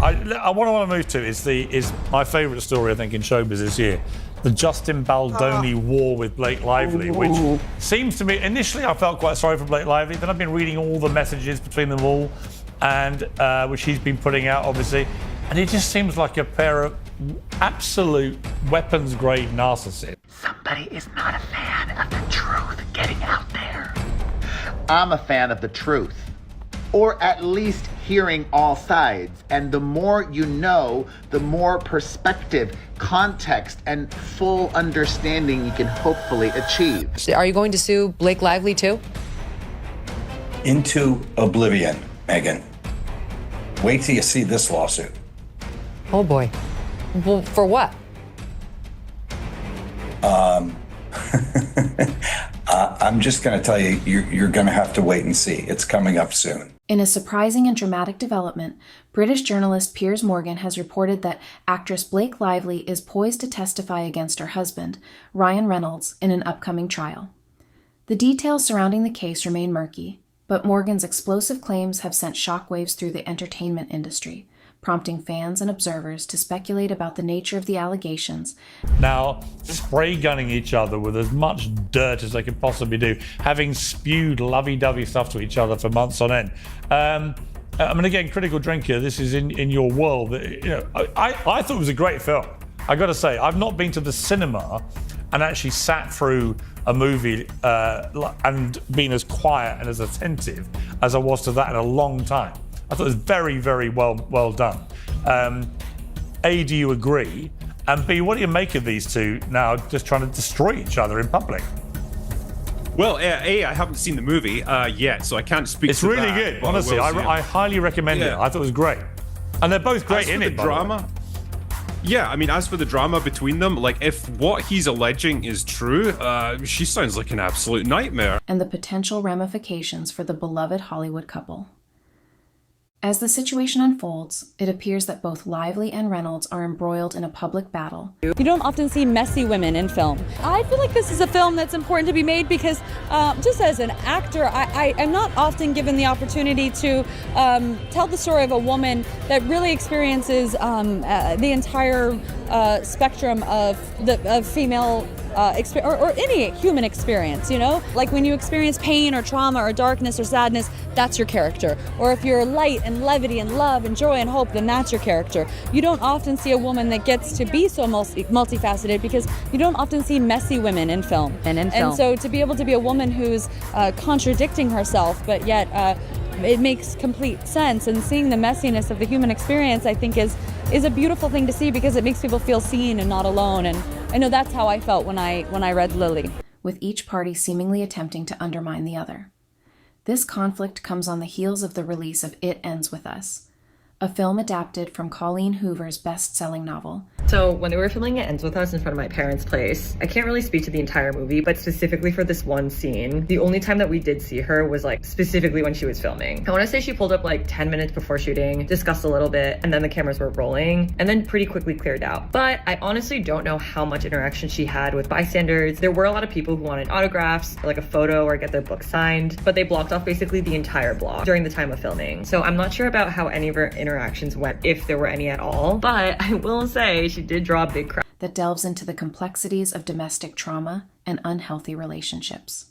what I want to move to is my favourite story, I think, in showbiz this year. The Justin Baldoni war with Blake Lively, which seems to me, initially I felt quite sorry for Blake Lively, then I've been reading all the messages between them all, and which he's been putting out, obviously, and it just seems like a pair of absolute weapons-grade narcissists. Somebody is not a fan of the truth getting out there. I'm a fan of the truth, or at least hearing all sides. And the more you know, the more perspective, context, and full understanding you can hopefully achieve. Are you going to sue Blake Lively too? Into oblivion, Megan. Wait till you see this lawsuit. Oh boy. Well, for what? I'm just going to tell you, you're going to have to wait and see. It's coming up soon. In a surprising and dramatic development, British journalist Piers Morgan has reported that actress Blake Lively is poised to testify against her husband, Ryan Reynolds, in an upcoming trial. The details surrounding the case remain murky, but Morgan's explosive claims have sent shockwaves through the entertainment industry, prompting fans and observers to speculate about the nature of the allegations. Now, spray gunning each other with as much dirt as they could possibly do, having spewed lovey-dovey stuff to each other for months on end. I mean, again, critical drinker, this is in your world. I thought it was a great film. I got to say, I've not been to the cinema and actually sat through a movie and been as quiet and as attentive as I was to that in a long time. I thought it was very, very well done. A, do you agree? And B, what do you make of these two now just trying to destroy each other in public? Well, A, I haven't seen the movie yet, so I can't speak it's to really that. It's good, honestly. I highly recommend it. I thought it was great. And they're both great in it, by the drama. Yeah, I mean, as for the drama between them, like, if what he's alleging is true, she sounds like an absolute nightmare. And the potential ramifications for the beloved Hollywood couple. As the situation unfolds, it appears that both Lively and Reynolds are embroiled in a public battle. You don't often see messy women in film. I feel like this is a film that's important to be made because just as an actor, I am not often given the opportunity to tell the story of a woman that really experiences the entire spectrum of female or any human experience, you know? Like when you experience pain or trauma or darkness or sadness, that's your character. Or if you're light and levity and love and joy and hope, then that's your character. You don't often see a woman that gets to be so multifaceted because you don't often see messy women in film. And so to be able to be a woman who's contradicting herself, but yet it makes complete sense, and seeing the messiness of the human experience, I think is a beautiful thing to see because it makes people feel seen and not alone. And I know that's how I felt when I read Lily. With each party seemingly attempting to undermine the other. This conflict comes on the heels of the release of It Ends With Us, a film adapted from Colleen Hoover's best-selling novel. So when they were filming It Ends With Us in front of my parents' place, I can't really speak to the entire movie, but specifically for this one scene, the only time that we did see her was like specifically when she was filming. I want to say she pulled up like 10 minutes before shooting, discussed a little bit, and then the cameras were rolling, and then pretty quickly cleared out. But I honestly don't know how much interaction she had with bystanders. There were a lot of people who wanted autographs, or like a photo, or get their book signed, but they blocked off basically the entire block during the time of filming. So I'm not sure about how any of her interactions went, if there were any at all, but I will say she did draw a big crowd. That delves into the complexities of domestic trauma and unhealthy relationships.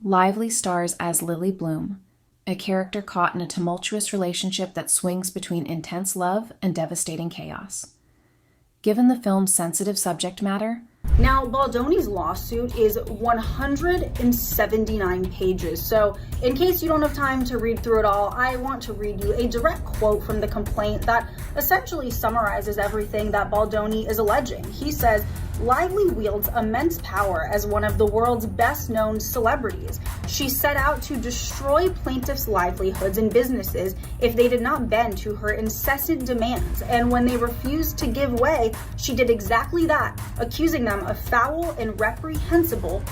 Lively stars as Lily Bloom, a character caught in a tumultuous relationship that swings between intense love and devastating chaos. Given the film's sensitive subject matter, now, Baldoni's lawsuit is 179 pages, so in case you don't have time to read through it all, I want to read you a direct quote from the complaint that essentially summarizes everything that Baldoni is alleging. He says, Lively wields immense power as one of the world's best-known celebrities. She set out to destroy plaintiffs' livelihoods and businesses if they did not bend to her incessant demands, and when they refused to give way, she did exactly that, accusing them of foul and reprehensible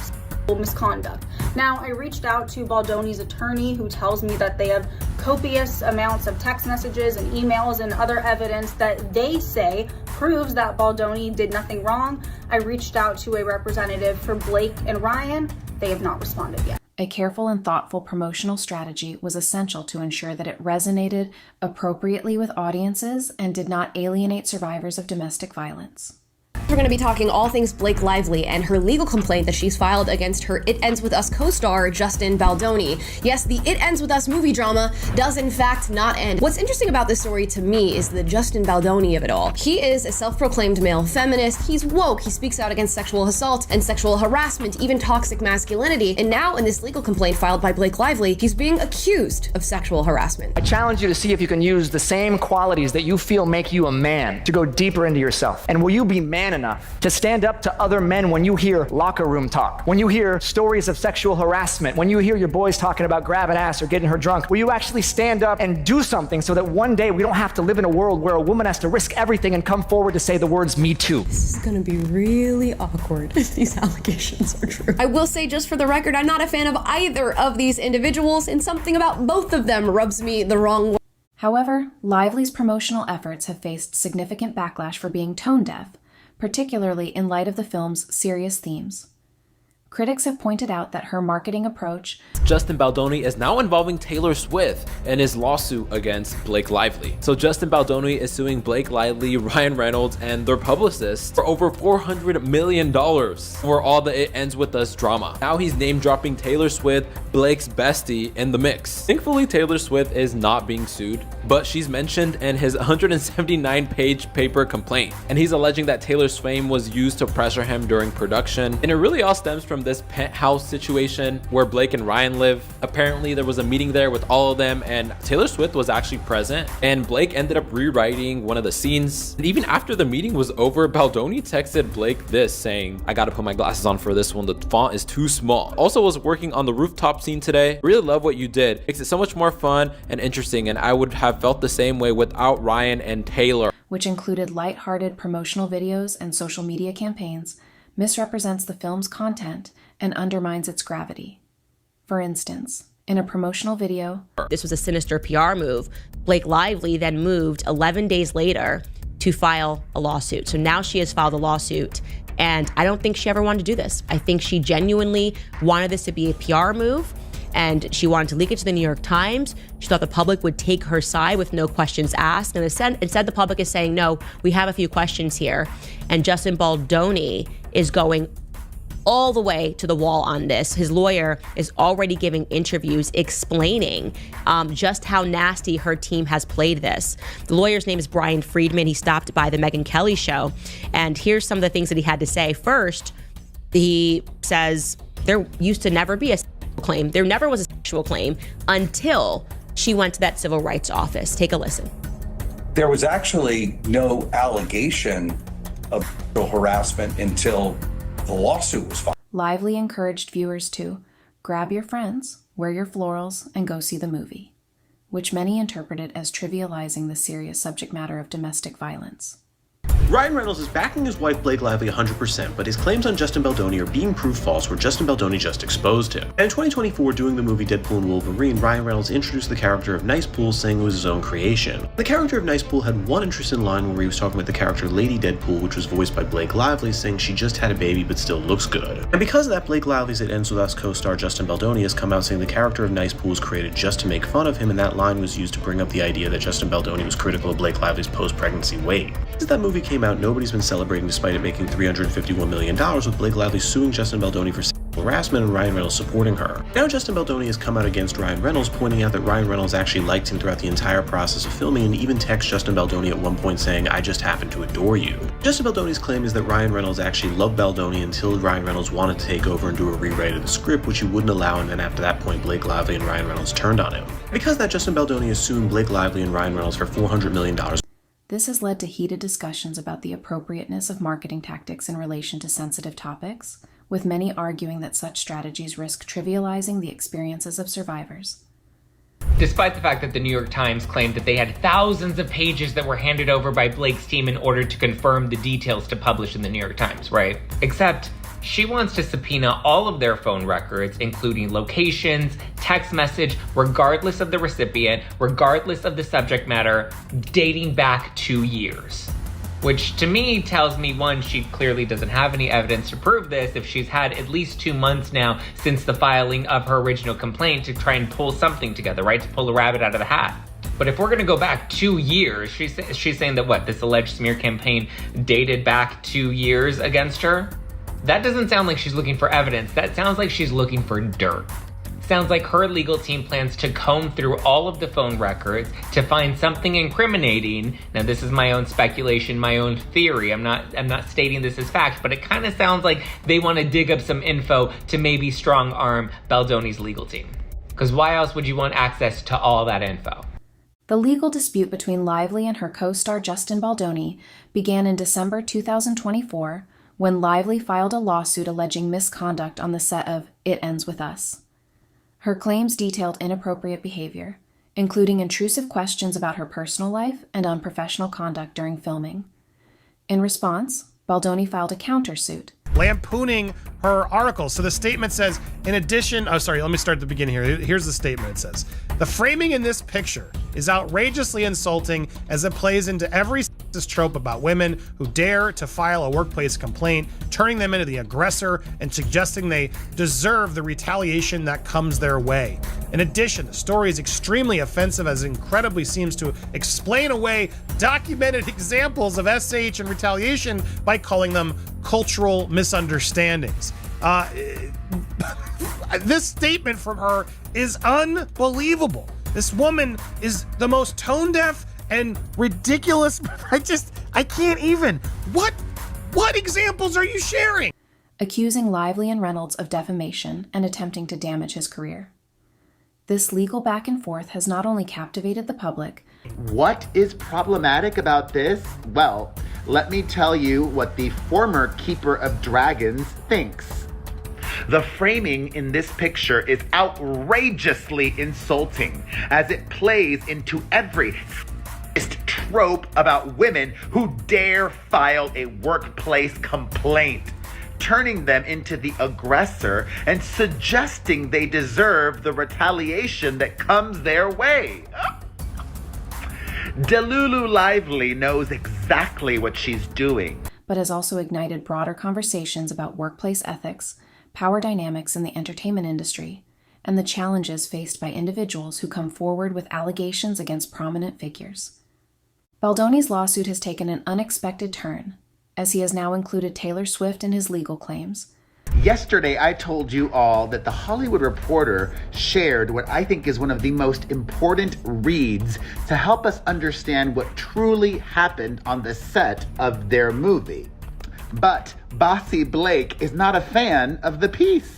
misconduct. Now, I reached out to Baldoni's attorney, who tells me that they have copious amounts of text messages and emails and other evidence that they say proves that Baldoni did nothing wrong. I reached out to a representative for Blake and Ryan. They have not responded yet. A careful and thoughtful promotional strategy was essential to ensure that it resonated appropriately with audiences and did not alienate survivors of domestic violence. We're going to be talking all things Blake Lively and her legal complaint that she's filed against her It Ends With Us co-star Justin Baldoni. Yes, the It Ends With Us movie drama does in fact not end. What's interesting about this story to me is the Justin Baldoni of it all. He is a self-proclaimed male feminist. He's woke. He speaks out against sexual assault and sexual harassment, even toxic masculinity. And now in this legal complaint filed by Blake Lively, he's being accused of sexual harassment. I challenge you to see if you can use the same qualities that you feel make you a man to go deeper into yourself. And will you be man enough to stand up to other men when you hear locker room talk, when you hear stories of sexual harassment, when you hear your boys talking about grabbing ass or getting her drunk? Will you actually stand up and do something so that one day we don't have to live in a world where a woman has to risk everything and come forward to say the words "me too"? This is gonna be really awkward if these allegations are true. I will say, just for the record, I'm not a fan of either of these individuals, and something about both of them rubs me the wrong way. However, Lively's promotional efforts have faced significant backlash for being tone deaf, particularly in light of the film's serious themes. Critics have pointed out that her marketing approach, Justin Baldoni, is now involving Taylor Swift in his lawsuit against Blake Lively. So Justin Baldoni is suing Blake Lively, Ryan Reynolds, and their publicist for over $400 million for all the It Ends With Us drama. Now he's name dropping Taylor Swift, Blake's bestie, in the mix. Thankfully, Taylor Swift is not being sued, but she's mentioned in his 179-page paper complaint. And he's alleging that Taylor's fame was used to pressure him during production. And it really all stems from this penthouse situation where Blake and Ryan live. Apparently there was a meeting there with all of them, and Taylor Swift was actually present, and Blake ended up rewriting one of the scenes. And even after the meeting was over, Baldoni texted Blake this, saying, "I gotta put my glasses on for this one, the font is too small. Also was working on the rooftop scene today. Really love what you did. Makes it so much more fun and interesting, and I would have felt the same way without Ryan and Taylor." which included light-hearted promotional videos and social media campaigns, misrepresents the film's content and undermines its gravity. For instance, in a promotional video, this was a sinister PR move. Blake Lively then moved 11 days later to file a lawsuit. So now she has filed a lawsuit, and I don't think she ever wanted to do this. I think she genuinely wanted this to be a PR move, and she wanted to leak it to the New York Times. She thought the public would take her side with no questions asked. And instead the public is saying, no, we have a few questions here. And Justin Baldoni is going all the way to the wall on this. His lawyer is already giving interviews explaining just how nasty her team has played this. The lawyer's name is Brian Friedman. He stopped by the Megyn Kelly show. And here's some of the things that he had to say. First, he says there used to never be a claim. There never was a sexual claim until she went to that civil rights office. Take a listen. There was actually no allegation of sexual harassment until the lawsuit was filed. Lively encouraged viewers to grab your friends, wear your florals, and go see the movie, which many interpreted as trivializing the serious subject matter of domestic violence. Ryan Reynolds is backing his wife Blake Lively 100%, but his claims on Justin Baldoni are being proved false, where Justin Baldoni just exposed him. And in 2024, doing the movie Deadpool and Wolverine, Ryan Reynolds introduced the character of Nice Pool, saying it was his own creation. The character of Nice Pool had one interesting line where he was talking about the character Lady Deadpool, which was voiced by Blake Lively, saying she just had a baby but still looks good. And because of that, Blake Lively's It Ends With Us co-star Justin Baldoni has come out saying the character of Nice Pool was created just to make fun of him, and that line was used to bring up the idea that Justin Baldoni was critical of Blake Lively's post-pregnancy weight. Since that movie came out, nobody's been celebrating despite it making $351 million, with Blake Lively suing Justin Baldoni for sexual harassment and Ryan Reynolds supporting her. Now Justin Baldoni has come out against Ryan Reynolds, pointing out that Ryan Reynolds actually liked him throughout the entire process of filming, and even texted Justin Baldoni at one point saying, "I just happen to adore you." Justin Baldoni's claim is that Ryan Reynolds actually loved Baldoni until Ryan Reynolds wanted to take over and do a rewrite of the script, which he wouldn't allow, and then after that point Blake Lively and Ryan Reynolds turned on him. Because of that, Justin Baldoni is suing Blake Lively and Ryan Reynolds for $400 million. This has led to heated discussions about the appropriateness of marketing tactics in relation to sensitive topics, with many arguing that such strategies risk trivializing the experiences of survivors. Despite the fact that the New York Times claimed that they had thousands of pages that were handed over by Blake's team in order to confirm the details to publish in the New York Times, right? Except she wants to subpoena all of their phone records, including locations, text message, regardless of the recipient, regardless of the subject matter, dating back 2 years. Which to me tells me, one, she clearly doesn't have any evidence to prove this if she's had at least 2 months now since the filing of her original complaint to try and pull something together, right? To pull a rabbit out of the hat. But if we're gonna go back 2 years, she's saying that what, this alleged smear campaign dated back 2 years against her? That doesn't sound like she's looking for evidence. That sounds like she's looking for dirt. Sounds like her legal team plans to comb through all of the phone records to find something incriminating. Now, this is my own speculation, my own theory. I'm not stating this as fact, but it kind of sounds like they want to dig up some info to maybe strong arm Baldoni's legal team. Because why else would you want access to all that info? The legal dispute between Lively and her co-star Justin Baldoni began in December 2024 when Lively filed a lawsuit alleging misconduct on the set of It Ends With Us. Her claims detailed inappropriate behavior, including intrusive questions about her personal life and unprofessional conduct during filming. In response, Baldoni filed a countersuit, lampooning her article. So the statement says, in addition, let me start at the beginning here. Here's the statement. It says, the framing in this picture is outrageously insulting as it plays into every sexist trope about women who dare to file a workplace complaint, turning them into the aggressor and suggesting they deserve the retaliation that comes their way. In addition, the story is extremely offensive as it incredibly seems to explain away documented examples of SH and retaliation by calling them cultural misunderstandings. This statement from her is unbelievable. This woman is the most tone deaf and ridiculous. I can't even. What examples are you sharing? Accusing Lively and Reynolds of defamation and attempting to damage his career. This legal back and forth has not only captivated the public. What is problematic about this? Well, let me tell you what the former Keeper of Dragons thinks. The framing in this picture is outrageously insulting as it plays into every trope about women who dare file a workplace complaint, turning them into the aggressor and suggesting they deserve the retaliation that comes their way. Delulu Lively knows exactly what she's doing, but has also ignited broader conversations about workplace ethics, power dynamics in the entertainment industry, and the challenges faced by individuals who come forward with allegations against prominent figures. Baldoni's lawsuit has taken an unexpected turn, as he has now included Taylor Swift in his legal claims. Yesterday, I told you all that The Hollywood Reporter shared what I think is one of the most important reads to help us understand what truly happened on the set of their movie. But Bossy Blake is not a fan of the piece.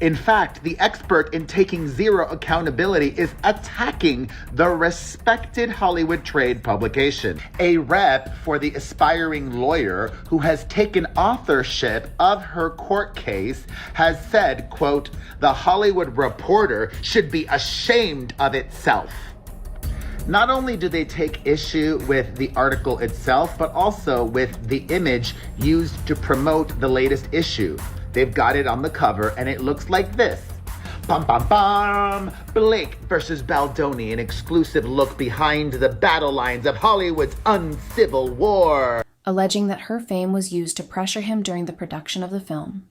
In fact, the expert in taking zero accountability is attacking the respected Hollywood trade publication. A rep for the aspiring lawyer who has taken authorship of her court case has said, quote, "The Hollywood Reporter should be ashamed of itself." Not only do they take issue with the article itself, but also with the image used to promote the latest issue. They've got it on the cover, and it looks like this. Bum, bum, bum! Blake versus Baldoni, an exclusive look behind the battle lines of Hollywood's uncivil war. Alleging that her fame was used to pressure him during the production of the film.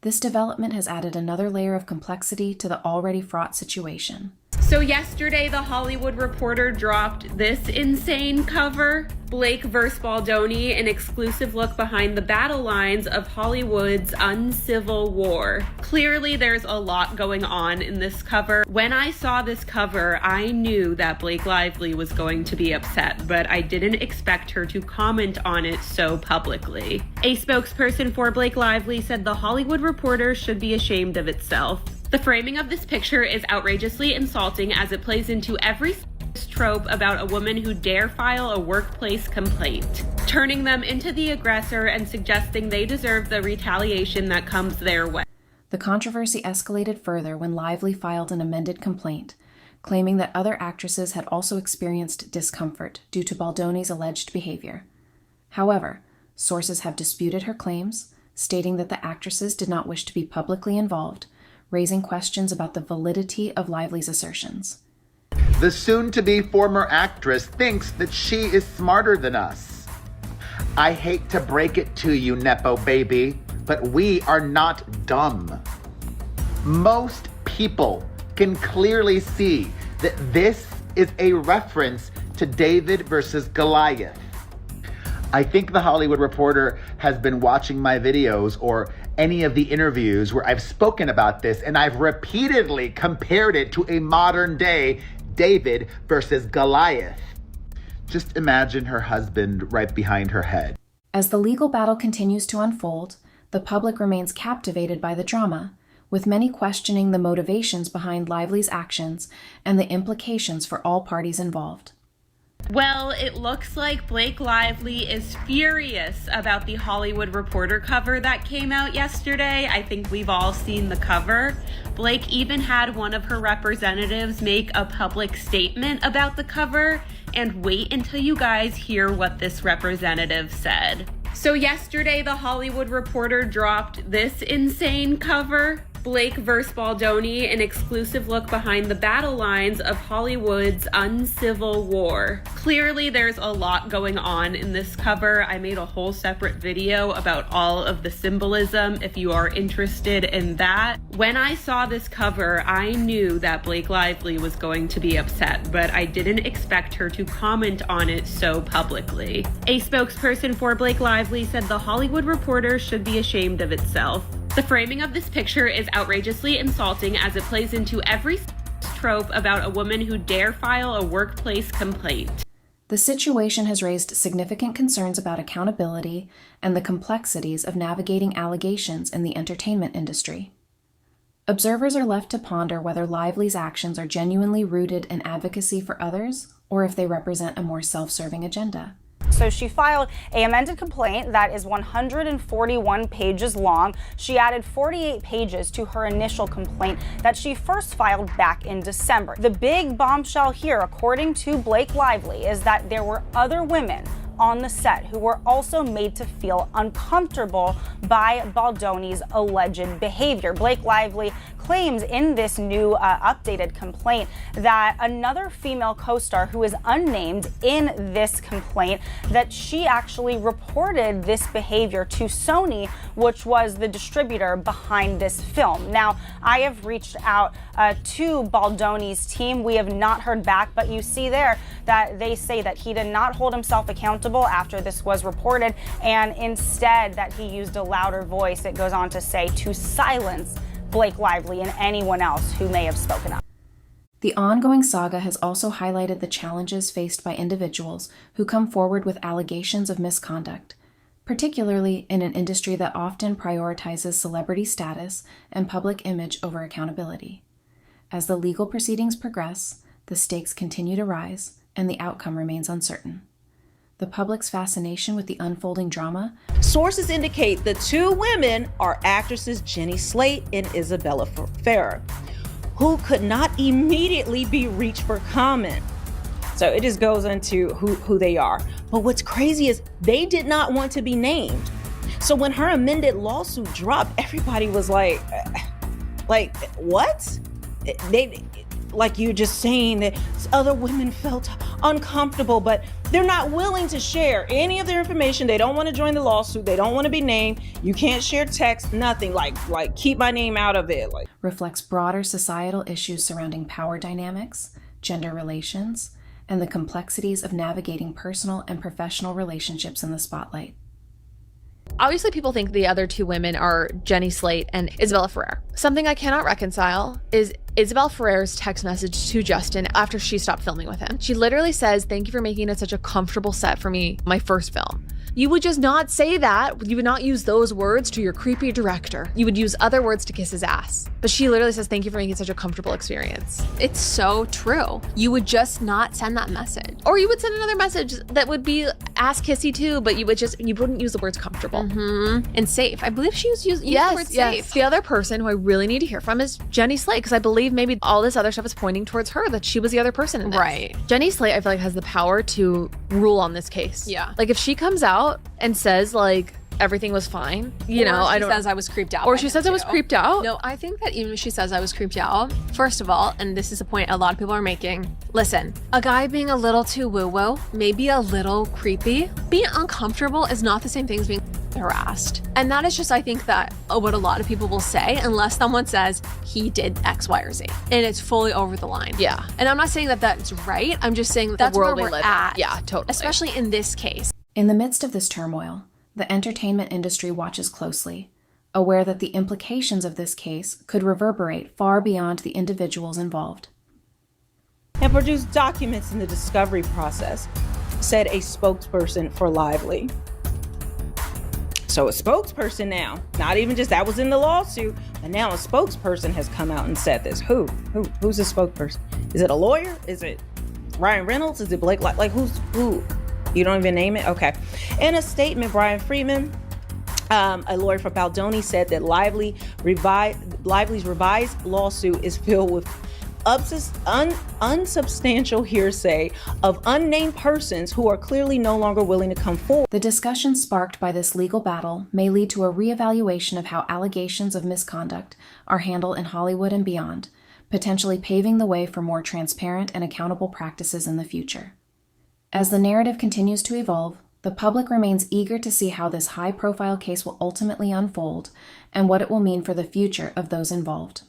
This development has added another layer of complexity to the already fraught situation. So yesterday, The Hollywood Reporter dropped this insane cover. Blake vs. Baldoni, an exclusive look behind the battle lines of Hollywood's uncivil war. Clearly, there's a lot going on in this cover. When I saw this cover, I knew that Blake Lively was going to be upset, but I didn't expect her to comment on it so publicly. A spokesperson for Blake Lively said The Hollywood Reporter should be ashamed of itself. The framing of this picture is outrageously insulting as it plays into every trope about a woman who dare file a workplace complaint, turning them into the aggressor and suggesting they deserve the retaliation that comes their way. The controversy escalated further when Lively filed an amended complaint, claiming that other actresses had also experienced discomfort due to Baldoni's alleged behavior. However, sources have disputed her claims, stating that the actresses did not wish to be publicly involved, raising questions about the validity of Lively's assertions. The soon-to-be former actress thinks that she is smarter than us. I hate to break it to you, Nepo baby, but we are not dumb. Most people can clearly see that this is a reference to David versus Goliath. I think the Hollywood Reporter has been watching my videos or any of the interviews where I've spoken about this, and I've repeatedly compared it to a modern day David versus Goliath. Just imagine her husband right behind her head. As the legal battle continues to unfold, the public remains captivated by the drama, with many questioning the motivations behind Lively's actions and the implications for all parties involved. Well, it looks like Blake Lively is furious about the Hollywood Reporter cover that came out yesterday. I think we've all seen the cover. Blake even had one of her representatives make a public statement about the cover, and wait until you guys hear what this representative said. So yesterday, the Hollywood Reporter dropped this insane cover. Blake vs. Baldoni, an exclusive look behind the battle lines of Hollywood's uncivil war. Clearly, there's a lot going on in this cover. I made a whole separate video about all of the symbolism if you are interested in that. When I saw this cover, I knew that Blake Lively was going to be upset, but I didn't expect her to comment on it so publicly. A spokesperson for Blake Lively said the Hollywood Reporter should be ashamed of itself. The framing of this picture is outrageously insulting as it plays into every trope about a woman who dare file a workplace complaint. The situation has raised significant concerns about accountability and the complexities of navigating allegations in the entertainment industry. Observers are left to ponder whether Lively's actions are genuinely rooted in advocacy for others or if they represent a more self-serving agenda. So she filed an amended complaint that is 141 pages long. She added 48 pages to her initial complaint that she first filed back in December. The big bombshell here, according to Blake Lively, is that there were other women on the set who were also made to feel uncomfortable by Baldoni's alleged behavior. Blake Lively claims in this new updated complaint that another female co-star who is unnamed in this complaint, that she actually reported this behavior to Sony, which was the distributor behind this film. Now, I have reached out to Baldoni's team. We have not heard back, but you see there that they say that he did not hold himself accountable after this was reported, and instead that he used a louder voice, it goes on to say, to silence Blake Lively and anyone else who may have spoken up. The ongoing saga has also highlighted the challenges faced by individuals who come forward with allegations of misconduct, particularly in an industry that often prioritizes celebrity status and public image over accountability. As the legal proceedings progress, the stakes continue to rise, and the outcome remains uncertain. The public's fascination with the unfolding drama. Sources indicate the two women are actresses Jenny Slate and Isabella Ferrer, who could not immediately be reached for comment. So it just goes into who they are. But what's crazy is they did not want to be named. So when her amended lawsuit dropped, everybody was like what? Like you just saying that other women felt uncomfortable, but they're not willing to share any of their information. They don't want to join the lawsuit. They don't want to be named. You can't share text, nothing. Like keep my name out of it. Reflects broader societal issues surrounding power dynamics, gender relations, and the complexities of navigating personal and professional relationships in the spotlight. Obviously, people think the other two women are Jenny Slate and Isabella Ferrer. Something I cannot reconcile is Isabella Ferrer's text message to Justin after she stopped filming with him. She literally says, "Thank you for making it such a comfortable set for me, my first film." You would just not say that. You would not use those words to your creepy director. You would use other words to kiss his ass. But she literally says, "Thank you for making it such a comfortable experience." It's so true. You would just not send that message. Or you would send another message that would be ass kissy too, but you wouldn't use the words comfortable and safe. I believe she used the word safe. The other person who I really need to hear from is Jenny Slate, because I believe maybe all this other stuff is pointing towards her, that she was the other person in this. Right. Jenny Slate, I feel like, has the power to rule on this case. Yeah. Like if she comes out and says like, everything was fine. She says I was creeped out. Or she says I was creeped out. No, I think that even if she says I was creeped out, first of all, and this is a point a lot of people are making, listen, a guy being a little too woo-woo, maybe a little creepy, being uncomfortable is not the same thing as being harassed. And that is just, I think, that what a lot of people will say unless someone says he did X, Y, or Z. And it's fully over the line. Yeah. And I'm not saying that that's right. I'm just saying that's where we're at. Yeah, totally. Especially in this case. In the midst of this turmoil, the entertainment industry watches closely, aware that the implications of this case could reverberate far beyond the individuals involved. And produced documents in the discovery process, said a spokesperson for Lively. So a spokesperson now, not even just that was in the lawsuit, but now a spokesperson has come out and said this. Who's a spokesperson? Is it a lawyer? Is it Ryan Reynolds? Is it Blake? Like who? You don't even name it? Okay. In a statement, Brian Friedman, a lawyer for Baldoni, said that Lively's revised lawsuit is filled with unsubstantial hearsay of unnamed persons who are clearly no longer willing to come forward. The discussion sparked by this legal battle may lead to a reevaluation of how allegations of misconduct are handled in Hollywood and beyond, potentially paving the way for more transparent and accountable practices in the future. As the narrative continues to evolve, the public remains eager to see how this high-profile case will ultimately unfold and what it will mean for the future of those involved.